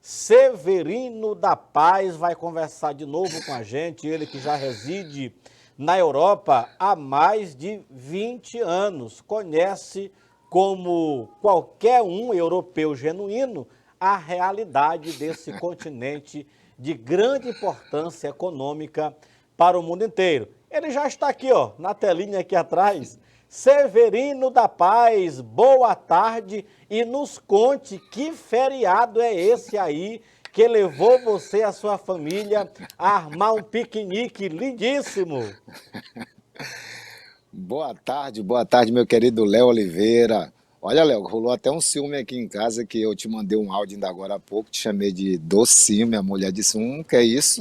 Severino da Paz vai conversar de novo com a gente, ele que já reside na Europa há mais de 20 anos, conhece como qualquer um europeu genuíno a realidade desse continente de grande importância econômica para o mundo inteiro. Ele já está aqui, ó, na telinha aqui atrás. Severino da Paz, boa tarde e nos conte que feriado é esse aí que levou você e a sua família a armar um piquenique lindíssimo. Boa tarde, meu querido Léo Oliveira. Olha, Léo, rolou até um ciúme aqui em casa que eu te mandei um áudio ainda agora há pouco, te chamei de docinho, minha mulher disse, que é isso?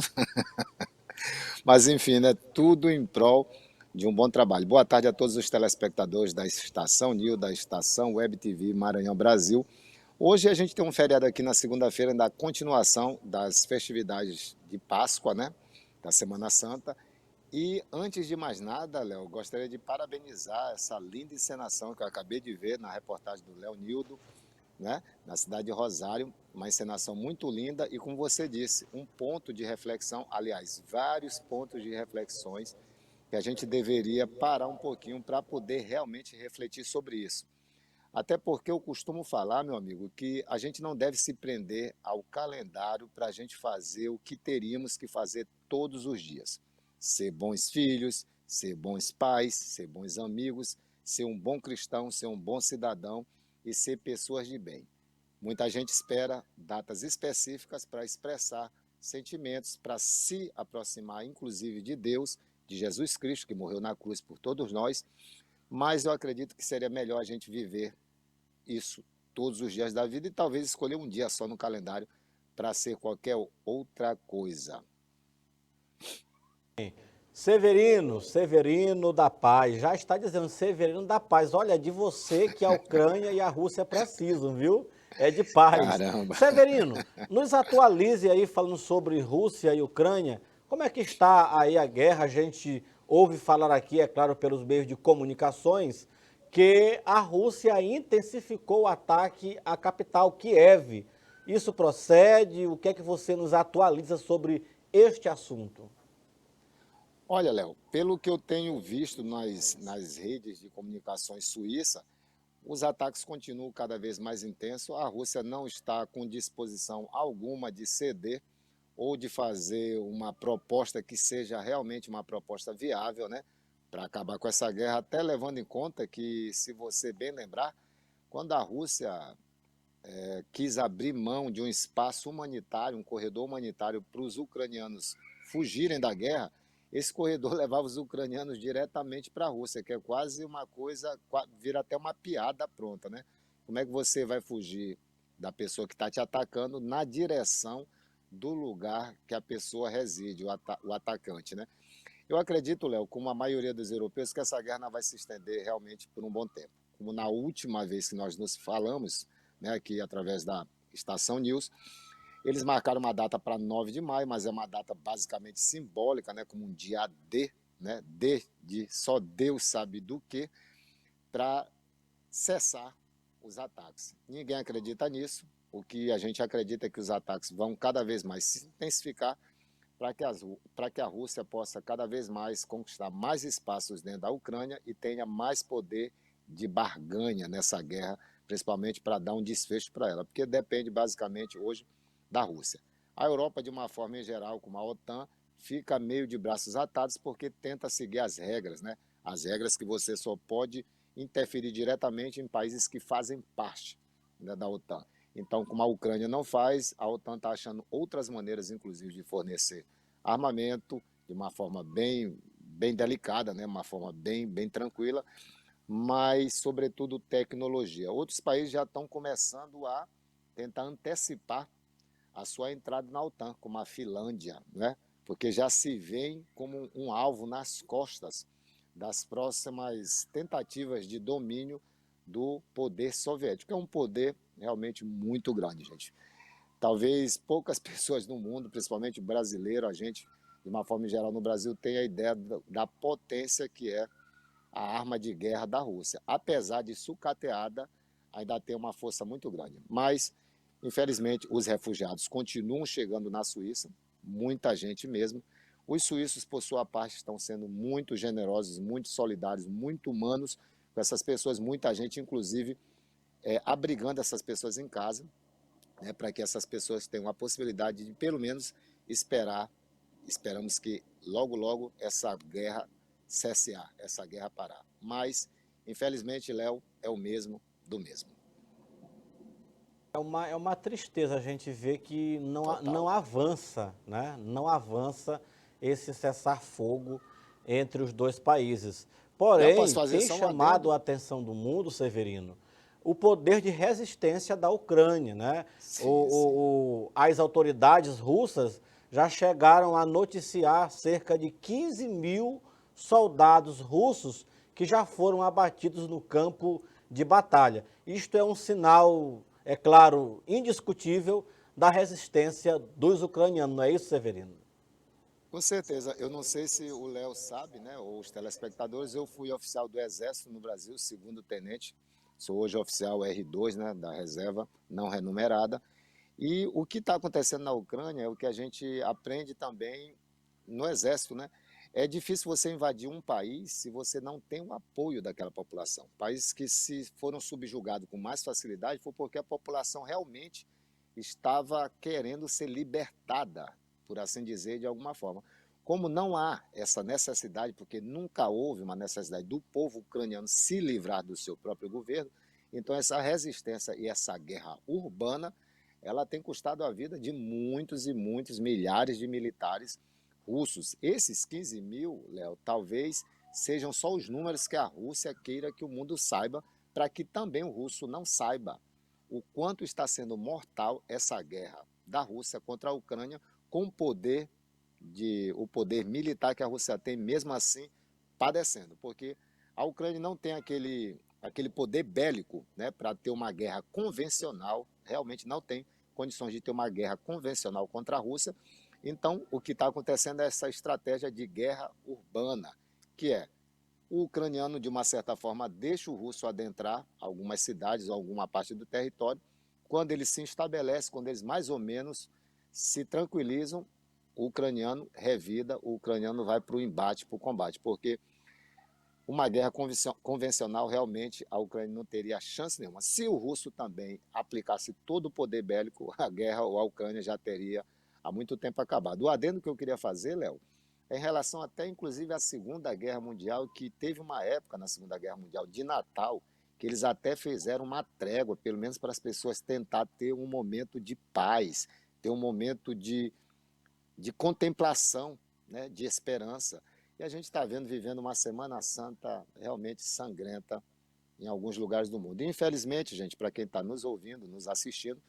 Mas enfim, né, tudo em prol de um bom trabalho. Boa tarde a todos os telespectadores da Estação Nil, da Estação Web TV Maranhão Brasil. Hoje a gente tem um feriado aqui na segunda-feira, da continuação das festividades de Páscoa, né, da Semana Santa. E antes de mais nada, Léo, gostaria de parabenizar essa linda encenação que eu acabei de ver na reportagem do Léo Nildo, né, na cidade de Rosário, uma encenação muito linda e, como você disse, um ponto de reflexão, aliás, vários pontos de reflexões que a gente deveria parar um pouquinho para poder realmente refletir sobre isso. Até porque eu costumo falar, meu amigo, que a gente não deve se prender ao calendário para a gente fazer o que teríamos que fazer todos os dias. Ser bons filhos, ser bons pais, ser bons amigos, ser um bom cristão, ser um bom cidadão e ser pessoas de bem. Muita gente espera datas específicas para expressar sentimentos, para se aproximar, inclusive, de Deus, de Jesus Cristo, que morreu na cruz por todos nós, mas eu acredito que seria melhor a gente viver isso todos os dias da vida e talvez escolher um dia só no calendário para ser qualquer outra coisa. Severino da Paz, já está dizendo Severino da Paz, olha, de você que a Ucrânia e a Rússia precisam, viu? É de paz. Caramba! Severino, nos atualize aí falando sobre Rússia e Ucrânia, como é que está aí a guerra? A gente ouve falar aqui, é claro, pelos meios de comunicações, que a Rússia intensificou o ataque à capital Kiev. Isso procede? O que é que você nos atualiza sobre este assunto? Olha, Léo, pelo que eu tenho visto nas redes de comunicações suíça, os ataques continuam cada vez mais intensos. A Rússia não está com disposição alguma de ceder ou de fazer uma proposta que seja realmente uma proposta viável, né, para acabar com essa guerra, até levando em conta que, se você bem lembrar, quando a Rússia quis abrir mão de um espaço humanitário, um corredor humanitário para os ucranianos fugirem da guerra, esse corredor levava os ucranianos diretamente para a Rússia, que é quase uma coisa, vira até uma piada pronta, né? Como é que você vai fugir da pessoa que está te atacando na direção do lugar que a pessoa reside, o atacante, né? Eu acredito, Léo, como a maioria dos europeus, que essa guerra não vai se estender realmente por um bom tempo. Como na última vez que nós nos falamos, né, aqui através da Estação News, eles marcaram uma data para 9 de maio, mas é uma data basicamente simbólica, né, como um dia D, né, D de só Deus sabe do que, para cessar os ataques. Ninguém acredita nisso. O que a gente acredita é que os ataques vão cada vez mais se intensificar para que a Rússia possa cada vez mais conquistar mais espaços dentro da Ucrânia e tenha mais poder de barganha nessa guerra, principalmente para dar um desfecho para ela, porque depende basicamente hoje da Rússia. A Europa, de uma forma em geral, como a OTAN, fica meio de braços atados porque tenta seguir as regras, né? As regras que você só pode interferir diretamente em países que fazem parte, né, da OTAN. Então, como a Ucrânia não faz, a OTAN está achando outras maneiras, inclusive, de fornecer armamento de uma forma bem delicada, né? Uma forma bem tranquila, mas, sobretudo, tecnologia. Outros países já estão começando a tentar antecipar a sua entrada na OTAN, como a Finlândia, né? Porque já se vê como um alvo nas costas das próximas tentativas de domínio do poder soviético. É um poder realmente muito grande, gente. Talvez poucas pessoas no mundo, principalmente brasileiro, a gente, de uma forma geral no Brasil, tenha a ideia da potência que é a arma de guerra da Rússia. Apesar de sucateada, ainda tem uma força muito grande. Mas, Infelizmente, os refugiados continuam chegando na Suíça, muita gente mesmo. Os suíços, por sua parte, estão sendo muito generosos, muito solidários, muito humanos com essas pessoas, muita gente, inclusive, abrigando essas pessoas em casa, né, para que essas pessoas tenham a possibilidade de, pelo menos, esperar. Esperamos que logo, logo essa guerra cessear, essa guerra parar. Mas, infelizmente, Léo, é o mesmo do mesmo. É uma tristeza a gente ver que não Total. avança, né? Não avança esse cessar-fogo entre os dois países. Léo, posso Porém, fazer tem só um chamado adendo? a atenção do mundo, Severino, o poder de resistência da Ucrânia, né? Sim, sim. As autoridades russas já chegaram a noticiar cerca de 15 mil soldados russos que já foram abatidos no campo de batalha. Isto é um sinal, é claro, indiscutível da resistência dos ucranianos, não é isso, Severino? Com certeza. Eu não sei se o Léo sabe, né, ou os telespectadores, eu fui oficial do Exército no Brasil, segundo tenente. Sou hoje oficial R2, né, da reserva não renumerada. E o que está acontecendo na Ucrânia é o que a gente aprende também no Exército, né? É difícil você invadir um país se você não tem o apoio daquela população. Países que se foram subjugados com mais facilidade foi porque a população realmente estava querendo ser libertada, por assim dizer, de alguma forma. Como não há essa necessidade, porque nunca houve uma necessidade do povo ucraniano se livrar do seu próprio governo, então essa resistência e essa guerra urbana ela tem custado a vida de muitos e muitos milhares de militares russos. Esses 15 mil, Léo, talvez sejam só os números que a Rússia queira que o mundo saiba, para que também o russo não saiba o quanto está sendo mortal essa guerra da Rússia contra a Ucrânia, com o poder militar que a Rússia tem, mesmo assim padecendo, porque a Ucrânia não tem aquele poder bélico, né, para ter uma guerra convencional, realmente não tem condições de ter uma guerra convencional contra a Rússia. Então, o que está acontecendo é essa estratégia de guerra urbana, que é o ucraniano, de uma certa forma, deixa o russo adentrar algumas cidades, alguma parte do território. Quando ele se estabelece, quando eles mais ou menos se tranquilizam, o ucraniano revida, o ucraniano vai para o embate, para o combate, porque uma guerra convencional, realmente, a Ucrânia não teria chance nenhuma. Se o russo também aplicasse todo o poder bélico, a guerra ou a Ucrânia já teria há muito tempo acabado. O adendo que eu queria fazer, Léo, é em relação até, inclusive, à Segunda Guerra Mundial, que teve uma época na Segunda Guerra Mundial de Natal, que eles até fizeram uma trégua, pelo menos para as pessoas tentar ter um momento de paz, ter um momento de contemplação, né, de esperança. E a gente está vivendo uma Semana Santa realmente sangrenta em alguns lugares do mundo. E, infelizmente, gente, para quem está nos ouvindo, nos assistindo,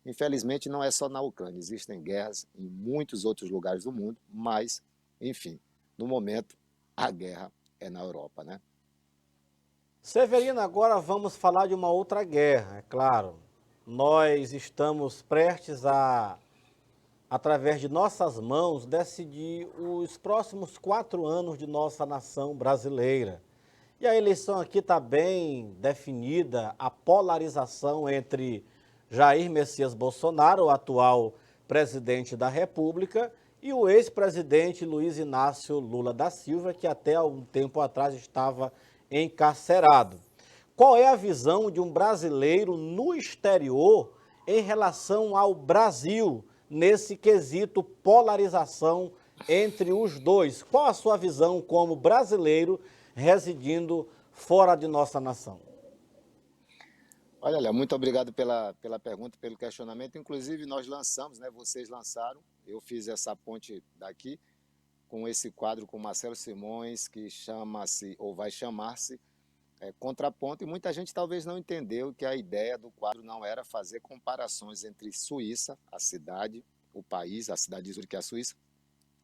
infelizmente não é só na Ucrânia, existem guerras em muitos outros lugares do mundo, mas, enfim, no momento, a guerra é na Europa, né? Severino, agora vamos falar de uma outra guerra, é claro. Nós estamos prestes a, através de nossas mãos, decidir os próximos 4 anos de nossa nação brasileira. E a eleição aqui está bem definida, a polarização entre Jair Messias Bolsonaro, o atual presidente da República, e o ex-presidente Luiz Inácio Lula da Silva, que até algum tempo atrás estava encarcerado. Qual é a visão de um brasileiro no exterior em relação ao Brasil, nesse quesito polarização entre os dois? Qual a sua visão como brasileiro residindo fora de nossa nação? Olha, Léo, muito obrigado pela pergunta, pelo questionamento. Inclusive, nós lançamos, né? Vocês lançaram, eu fiz essa ponte daqui com esse quadro com Marcelo Simões, que chama-se, ou vai chamar-se, Contraponto, e muita gente talvez não entendeu que a ideia do quadro não era fazer comparações entre Suíça, a cidade, o país, a cidade de Zurique, que é a Suíça,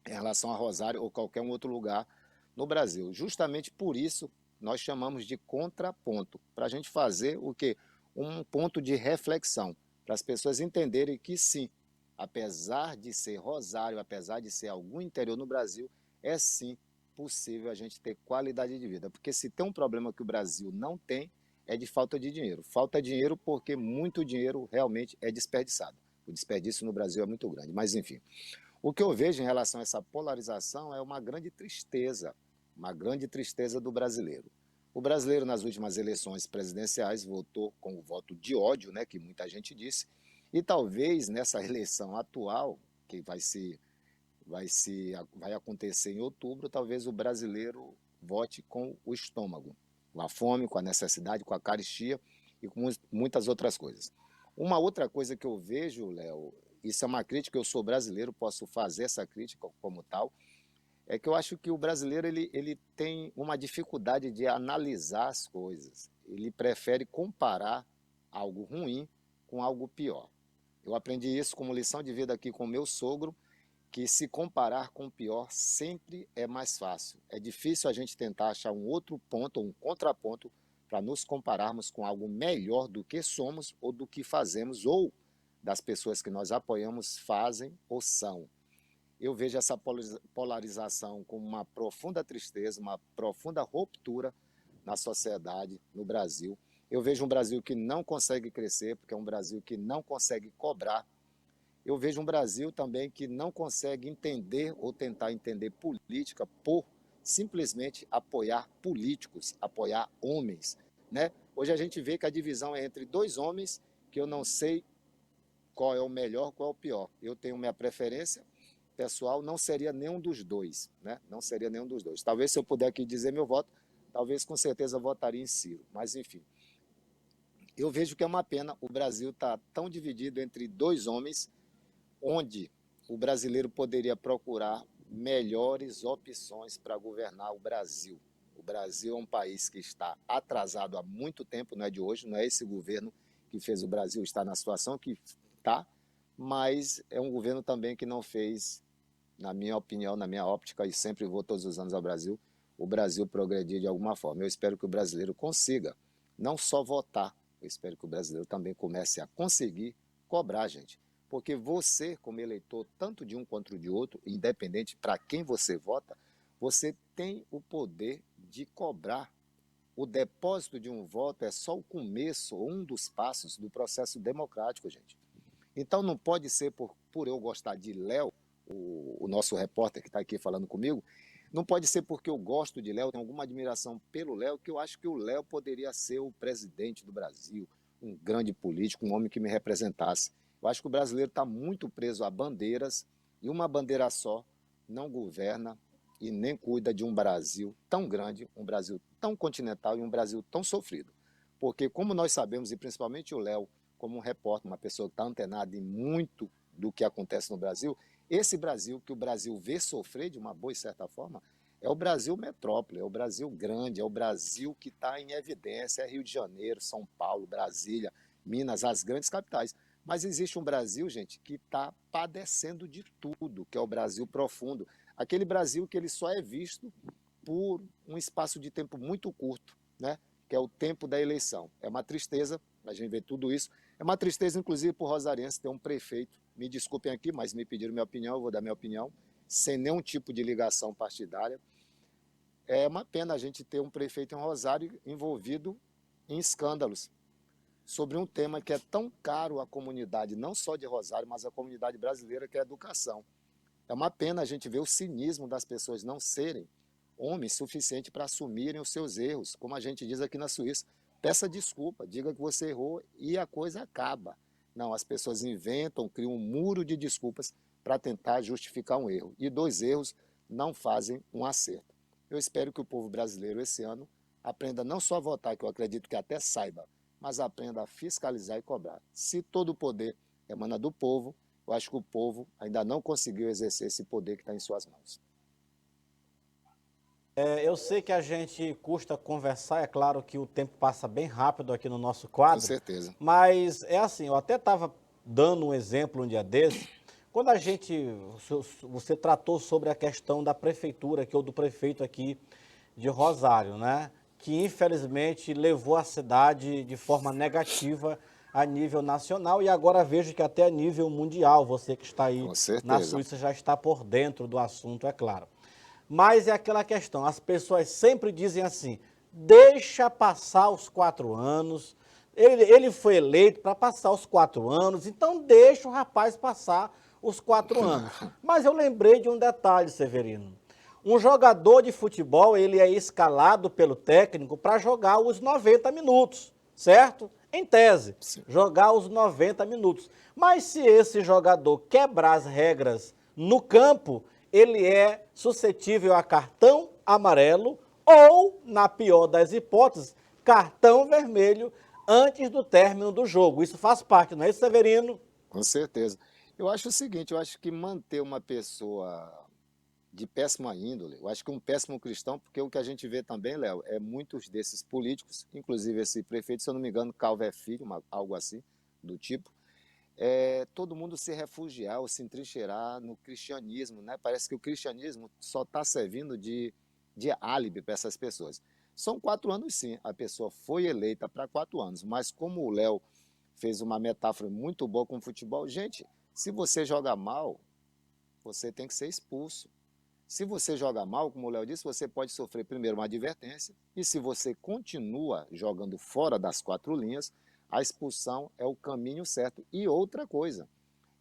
em relação a Rosário ou qualquer um outro lugar no Brasil. Justamente por isso nós chamamos de contraponto, para a gente fazer o quê? Um ponto de reflexão, para as pessoas entenderem que sim, apesar de ser Rosário, apesar de ser algum interior no Brasil, é sim possível a gente ter qualidade de vida. Porque se tem um problema que o Brasil não tem, é de falta de dinheiro. Falta dinheiro porque muito dinheiro realmente é desperdiçado. O desperdício no Brasil é muito grande, mas enfim. O que eu vejo em relação a essa polarização é uma grande tristeza do brasileiro. O brasileiro, nas últimas eleições presidenciais, votou com o voto de ódio, né, que muita gente disse, e talvez nessa eleição atual, que vai acontecer em outubro, talvez o brasileiro vote com o estômago, com a fome, com a necessidade, com a carestia e com muitas outras coisas. Uma outra coisa que eu vejo, Léo, isso é uma crítica, eu sou brasileiro, posso fazer essa crítica como tal, é que eu acho que o brasileiro ele tem uma dificuldade de analisar as coisas. Ele prefere comparar algo ruim com algo pior. Eu aprendi isso como lição de vida aqui com meu sogro, que se comparar com o pior sempre é mais fácil. É difícil a gente tentar achar um outro ponto, um contraponto, para nos compararmos com algo melhor do que somos ou do que fazemos ou das pessoas que nós apoiamos fazem ou são. Eu vejo essa polarização como uma profunda tristeza, uma profunda ruptura na sociedade, no Brasil. Eu vejo um Brasil que não consegue crescer, porque é um Brasil que não consegue cobrar. Eu vejo um Brasil também que não consegue entender ou tentar entender política por simplesmente apoiar políticos, apoiar homens, né? Hoje a gente vê que a divisão é entre dois homens que eu não sei qual é o melhor, qual é o pior. Eu tenho minha preferência pessoal, não seria nenhum dos dois, né? Não seria nenhum dos dois. Talvez se eu puder aqui dizer meu voto, talvez com certeza votaria em Ciro, mas enfim. Eu vejo que é uma pena, o Brasil está tão dividido entre dois homens, onde o brasileiro poderia procurar melhores opções para governar o Brasil. O Brasil é um país que está atrasado há muito tempo, não é de hoje, não é esse governo que fez o Brasil estar na situação que está, mas é um governo também que não fez, na minha opinião, na minha óptica, e sempre vou todos os anos ao Brasil, o Brasil progredir de alguma forma. Eu espero que o brasileiro consiga não só votar, eu espero que o brasileiro também comece a conseguir cobrar, gente. Porque você, como eleitor, tanto de um quanto de outro, independente para quem você vota, você tem o poder de cobrar. O depósito de um voto é só o começo, um dos passos do processo democrático, gente. Então não pode ser por eu gostar de Léo, o nosso repórter que está aqui falando comigo, não pode ser porque eu gosto de Léo, tenho alguma admiração pelo Léo, que eu acho que o Léo poderia ser o presidente do Brasil, um grande político, um homem que me representasse. Eu acho que o brasileiro está muito preso a bandeiras, e uma bandeira só não governa e nem cuida de um Brasil tão grande, um Brasil tão continental e um Brasil tão sofrido. Porque, como nós sabemos, e principalmente o Léo, como um repórter, uma pessoa que está antenada em muito do que acontece no Brasil, esse Brasil que o Brasil vê sofrer de uma boa e certa forma, é o Brasil metrópole, é o Brasil grande, é o Brasil que está em evidência, é Rio de Janeiro, São Paulo, Brasília, Minas, as grandes capitais. Mas existe um Brasil, gente, que está padecendo de tudo, que é o Brasil profundo. Aquele Brasil que ele só é visto por um espaço de tempo muito curto, né? Que é o tempo da eleição. É uma tristeza a gente ver tudo isso. É uma tristeza, inclusive, para o rosariense ter um prefeito. Me desculpem aqui, mas me pediram minha opinião, eu vou dar minha opinião, sem nenhum tipo de ligação partidária. É uma pena a gente ter um prefeito em Rosário envolvido em escândalos sobre um tema que é tão caro à comunidade, não só de Rosário, mas à comunidade brasileira, que é a educação. É uma pena a gente ver o cinismo das pessoas não serem homens suficientes para assumirem os seus erros, como a gente diz aqui na Suíça. Peça desculpa, diga que você errou e a coisa acaba. Não, as pessoas inventam, criam um muro de desculpas para tentar justificar um erro. E dois erros não fazem um acerto. Eu espero que o povo brasileiro esse ano aprenda não só a votar, que eu acredito que até saiba, mas aprenda a fiscalizar e cobrar. Se todo o poder emana do povo, eu acho que o povo ainda não conseguiu exercer esse poder que está em suas mãos. Eu sei que a gente custa conversar, é claro que o tempo passa bem rápido aqui no nosso Com quadro, certeza. mas é assim, eu até estava dando um exemplo um dia desse, quando você tratou sobre a questão da prefeitura aqui, ou do prefeito aqui de Rosário, né? Que infelizmente levou a cidade de forma negativa a nível nacional e agora vejo que até a nível mundial, você que está aí Com na certeza. Suíça já está por dentro do assunto, é claro. Mas é aquela questão, as pessoas sempre dizem assim, deixa passar os 4 anos. Ele foi eleito para passar os 4 anos, então deixa o rapaz passar os 4 anos. Mas eu lembrei de um detalhe, Severino. Um jogador de futebol, ele é escalado pelo técnico para jogar os 90 minutos, certo? Em tese, Sim. jogar os 90 minutos. Mas se esse jogador quebrar as regras no campo, ele é suscetível a cartão amarelo ou, na pior das hipóteses, cartão vermelho antes do término do jogo. Isso faz parte, não é isso, Severino? Com certeza. Eu acho o seguinte, eu acho que manter uma pessoa de péssima índole, eu acho que um péssimo cristão, porque o que a gente vê também, Léo, é muitos desses políticos, inclusive esse prefeito, se eu não me engano, Calvé Filho, algo assim, do tipo, todo mundo se refugiar ou se entrincheirar no cristianismo, né? Parece que o cristianismo só está servindo de álibi para essas pessoas. São 4 anos, sim, a pessoa foi eleita para 4 anos, mas como o Léo fez uma metáfora muito boa com o futebol, gente, se você joga mal, você tem que ser expulso. Se você joga mal, como o Léo disse, você pode sofrer primeiro uma advertência, e se você continua jogando fora das 4 linhas, a expulsão é o caminho certo. E outra coisa,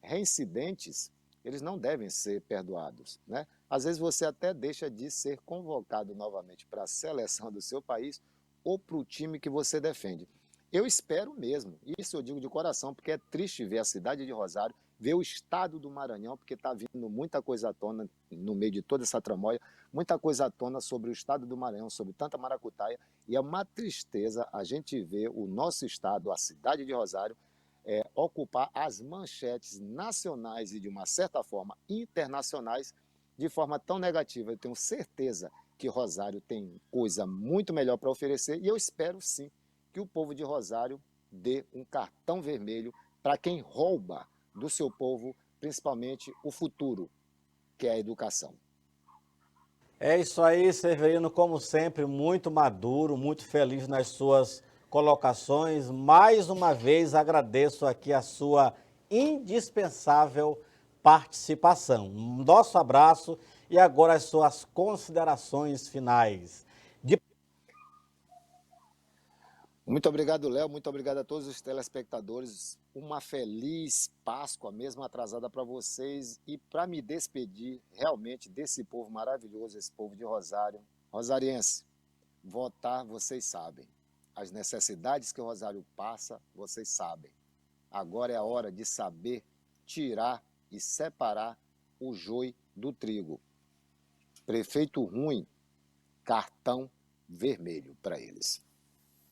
reincidentes, eles não devem ser perdoados, né? Às vezes você até deixa de ser convocado novamente para a seleção do seu país ou para o time que você defende. Eu espero mesmo, isso eu digo de coração, porque é triste ver a cidade de Rosário, ver o estado do Maranhão, porque está vindo muita coisa à tona no meio de toda essa tramóia, muita coisa à tona sobre o estado do Maranhão, sobre tanta maracutaia, e é uma tristeza a gente ver o nosso estado, a cidade de Rosário, ocupar as manchetes nacionais e, de uma certa forma, internacionais, de forma tão negativa. Eu tenho certeza que Rosário tem coisa muito melhor para oferecer e eu espero sim que o povo de Rosário dê um cartão vermelho para quem rouba do seu povo, principalmente o futuro, que é a educação. É isso aí, Severino, como sempre, muito maduro, muito feliz nas suas colocações. Mais uma vez agradeço aqui a sua indispensável participação. Nosso abraço e agora as suas considerações finais. Muito obrigado, Léo. Muito obrigado a todos os telespectadores. Uma feliz Páscoa, mesmo atrasada para vocês. E para me despedir realmente desse povo maravilhoso, esse povo de Rosário. Rosariense, votar, vocês sabem. As necessidades que o Rosário passa, vocês sabem. Agora é a hora de saber tirar e separar o joio do trigo. Prefeito ruim, cartão vermelho para eles.